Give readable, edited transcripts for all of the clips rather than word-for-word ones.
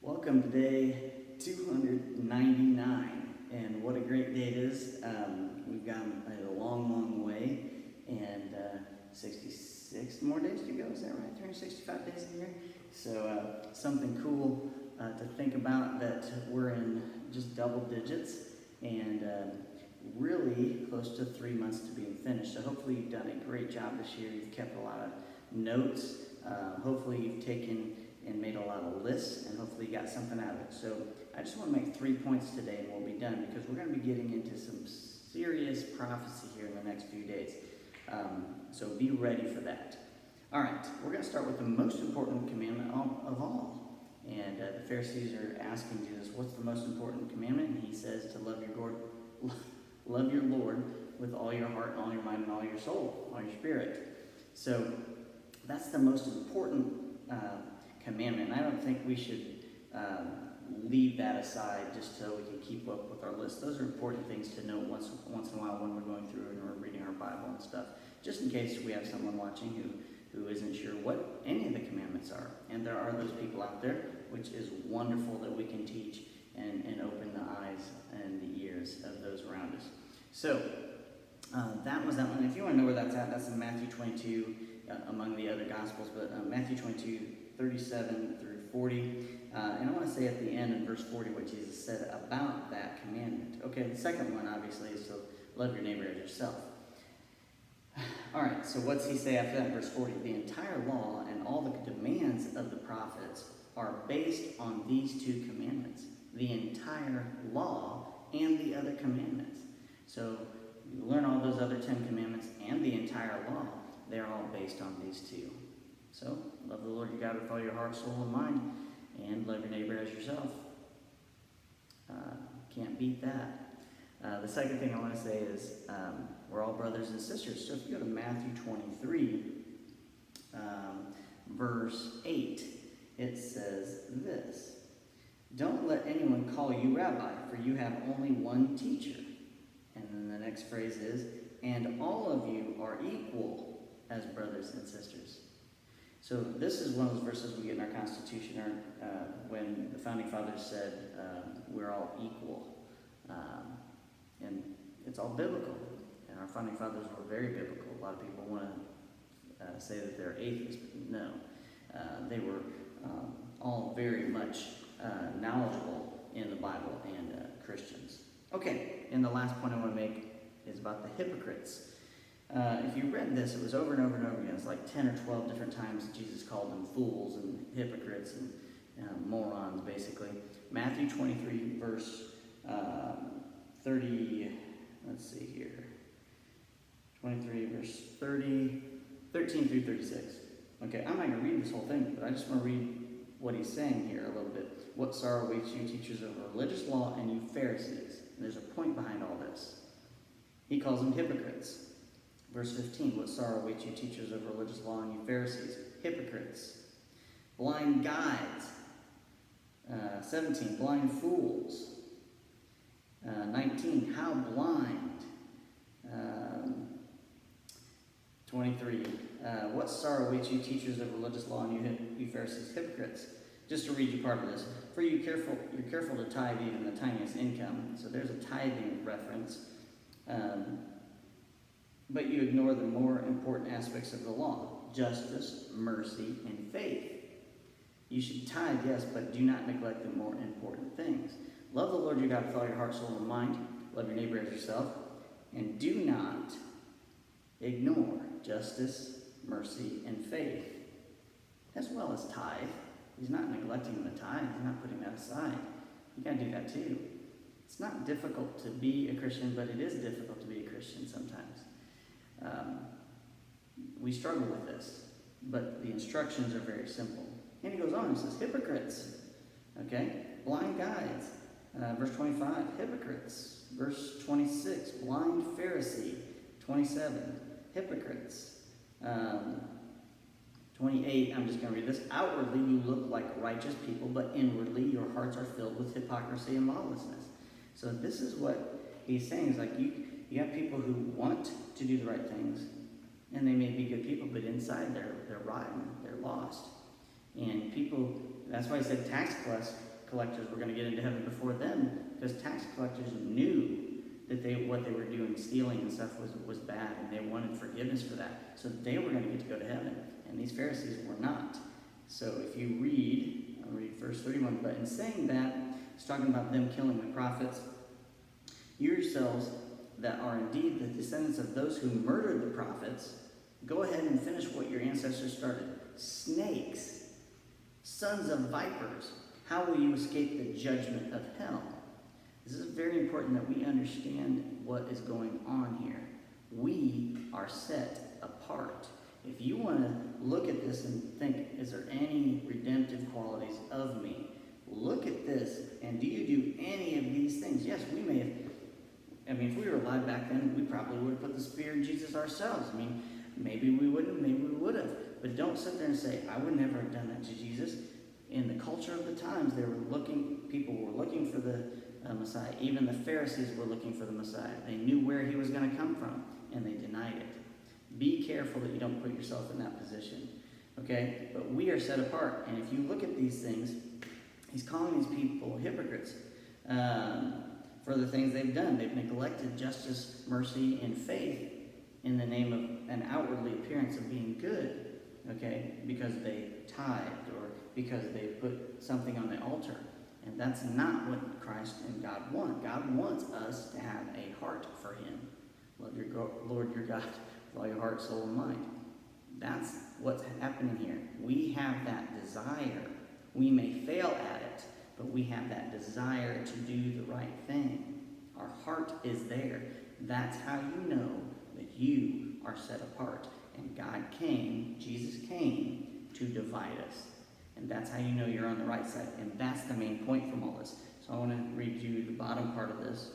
Welcome to day 299, and what a great day it is. We've gone a long way, and 66 more days to go, is that right? 365 days in a year? So something cool to think about, that we're in just double digits, and really close to 3 months to being finished. So hopefully you've done a great job this year. You've kept a lot of notes. Hopefully you've taken and made a lot of lists, and hopefully you got something out of it. So I just want to make 3 points today, and we'll be done, because we're going to be getting into some serious prophecy here in the next few days. So be ready for that. All right, we're going to start with the most important commandment of all. And the Pharisees are asking Jesus, what's the most important commandment? And he says to love your Lord with all your heart and all your mind and all your soul, all your spirit. So that's the most important commandment. And I don't think we should leave that aside just so we can keep up with our list. Those are important things to know once in a while when we're going through and we're reading our Bible and stuff, just in case we have someone watching who isn't sure what any of the commandments are. And there are those people out there, which is wonderful that we can teach and open the eyes and the ears of those around us. So that was that one. If you want to know where that's at, that's in Matthew 22 among the other Gospels, but Matthew 22, 37 through 40. And I want to say at the end in verse 40 what Jesus said about that commandment. Okay, the second one obviously is to love your neighbor as yourself. All right, so what's he say after that in verse 40? The entire law and all the demands of the prophets are based on these two commandments. The entire law and the other commandments. So you learn all those other 10 commandments and the entire law. They're all based on these two. So love the Lord your God with all your heart, soul, and mind, and love your neighbor as yourself. Can't beat that. The second thing I want to say is we're all brothers and sisters. So if you go to Matthew 23, verse 8, it says this: don't let anyone call you rabbi, for you have only one teacher. And then the next phrase is, and all of you are equal as brothers and sisters. So this is one of those verses we get in our Constitution, when the Founding Fathers said we're all equal. And it's all biblical. And our Founding Fathers were very biblical. A lot of people want to say that they're atheists, but no. They were all very much knowledgeable in the Bible and Christians. Okay, and the last point I want to make is about the hypocrites. If you read this, it was over and over and over again. It's like 10 or 12 different times Jesus called them fools and hypocrites and morons, basically. Matthew 23, verse 30, let's see here. 23, verse 13 through 36. Okay, I'm not going to read this whole thing, but I just want to read what he's saying here a little bit. What sorrow awaits you, teachers of religious law, and you Pharisees. And there's a point behind all this. He calls them hypocrites. Verse 15, what sorrow awaits you, teachers of religious law, and you Pharisees, hypocrites, blind guides. 17, blind fools. 19, how blind. 23, what sorrow awaits you, teachers of religious law, and you Pharisees, hypocrites. Just to read you part of this. For you're careful to tithe even the tiniest income. So there's a tithing reference. But you ignore the more important aspects of the law: justice, mercy, and faith. You should tithe, yes, but do not neglect the more important things. Love the Lord your God with all your heart, soul, and mind. Love your neighbor as yourself. And do not ignore justice, mercy, and faith, as well as tithe. He's not neglecting the tithe. He's not putting that aside. You got to do that too. It's not difficult to be a Christian, but it is difficult to be a Christian sometimes. We struggle with this, but the instructions are very simple. And he goes on, he says, hypocrites, okay? Blind guides. Verse 25, hypocrites. Verse 26, blind Pharisee. 27, hypocrites. 28, I'm just going to read this. Outwardly you look like righteous people, but inwardly your hearts are filled with hypocrisy and lawlessness. So this is what he's saying. Is like you have people who want to do the right things, and they may be good people, but inside they're rotten, they're lost. And people, that's why he said tax collectors were going to get into heaven before them, because tax collectors knew that what they were doing, stealing and stuff, was bad, and they wanted forgiveness for that. So they were going to get to go to heaven, and these Pharisees were not. So if you read, I'll read verse 31, but in saying that, it's talking about them killing the prophets. You yourselves that are indeed the descendants of those who murdered the prophets, go ahead and finish what your ancestors started. Snakes, sons of vipers, how will you escape the judgment of hell? This is very important that we understand what is going on here. We are set apart. If you want to look at this and think, is there any redemptive qualities of me? Look at this, and do you do any of these things? Yes, we may have. I mean, if we were alive back then, we probably would have put the spear in Jesus ourselves. I mean, maybe we wouldn't, maybe we would have. But don't sit there and say, I would never have done that to Jesus. In the culture of the times, people were looking for the Messiah. Even the Pharisees were looking for the Messiah. They knew where he was going to come from, and they denied it. Be careful that you don't put yourself in that position. Okay? But we are set apart. And if you look at these things, he's calling these people hypocrites for the things they've done. They've neglected justice, mercy, and faith in the name of an outwardly appearance of being good. Okay? Because they tithed or because they put something on the altar. And that's not what Christ and God want. God wants us to have a heart for him. Love your Lord your God with all your heart, soul, and mind. That's what's happening here. We have that desire. We may fail at it, but we have that desire to do the right thing. Our heart is there. That's how you know that you are set apart. And God came, Jesus came to divide us. And that's how you know you're on the right side. And that's the main point from all this. So I want to read you the bottom part of this.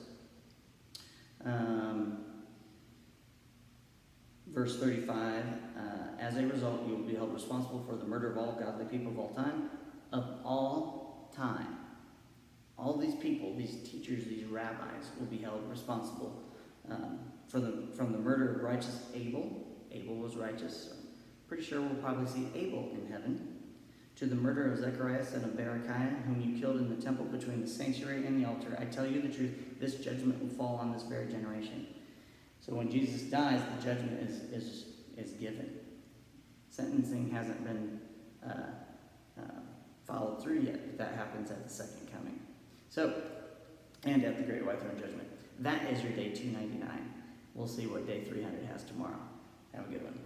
Verse 35, as a result, you will be held responsible for the murder of all godly people of all time. Of all time. All these people, these teachers, these rabbis, will be held responsible from the murder of righteous Abel. Abel was righteous. So pretty sure we'll probably see Abel in heaven. To the murder of Zechariah, son of Berechiah, whom you killed in the temple between the sanctuary and the altar. I tell you the truth, this judgment will fall on this very generation. So when Jesus dies, the judgment is given. Sentencing hasn't been followed through yet, but that happens at the second coming. So, and at the great white throne judgment. That is your day 299. We'll see what day 300 has tomorrow. Have a good one.